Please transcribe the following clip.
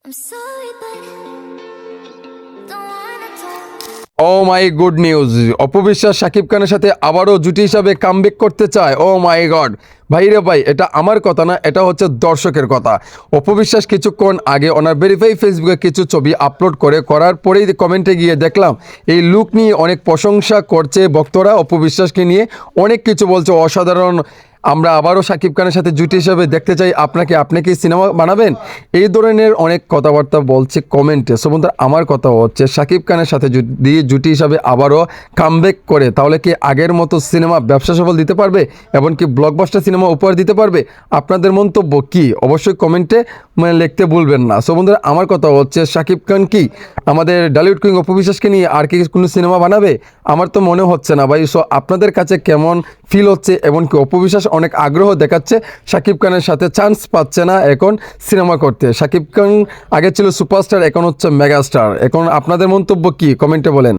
I'm sorry, but don't wanna talk. Oh my good news, অপবিশ্বাস শাকিব খানের সাথে আবারও জুটি হিসাবে কামব্যাক করতে চায়। ও মাই গড ভাই রে ভাই, এটা আমার কথা না, এটা হচ্ছে দর্শকের কথা। অপবিশ্বাস কিছুক্ষণ আগে ওনার ভেরিফাই ফেসবুকে কিছু ছবি আপলোড করার পরেই কমেন্টে গিয়ে দেখলাম এই লুক নিয়ে অনেক প্রশংসা করছে ভক্তরা, অপবিশ্বাসকে নিয়ে অনেক কিছু বলছে অসাধারণ। আমরা আবারও শাকিব খানের সাথে জুটি হিসাবে দেখতে চাই আপনাকে, আপনি কি সিনেমা বানাবেন, এই ধরনের অনেক কথাবার্তা বলছে কমেন্টে। সো বন্ধুরা, আমার কথা হচ্ছে শাকিব খানের সাথে যদি জুটি হিসাবে আবারও কামব্যাক করে তাহলে কি আগের মতো সিনেমা ব্যবসা সফল দিতে পারবে এবং কি ব্লকবাস্টার সিনেমা উপহার দিতে পারবে? আপনাদের মন্তব্য কি অবশ্যই কমেন্টে লিখতে ভুলবেন না। সো বন্ধুরা, আমার কথা হচ্ছে শাকিব খান কি আমাদের ডলিউড কিং অপবিশ্বাসকে নিয়ে আর কি কোনো সিনেমা বানাবে? আমার তো মনে হচ্ছে না ভাই। সো আপনাদের কাছে কেমন ফিল হচ্ছে এবং কি অপবিশ্বাস অনেক আগ্রহ দেখাচ্ছে শাকিব খানের সাথে, চান্স পাচ্ছে না এখন সিনেমা করতে। শাকিব খান আগে ছিল সুপারস্টার, এখন হচ্ছে মেগাস্টার। এখন আপনাদের মন্তব্য কি কমেন্টে বলেন।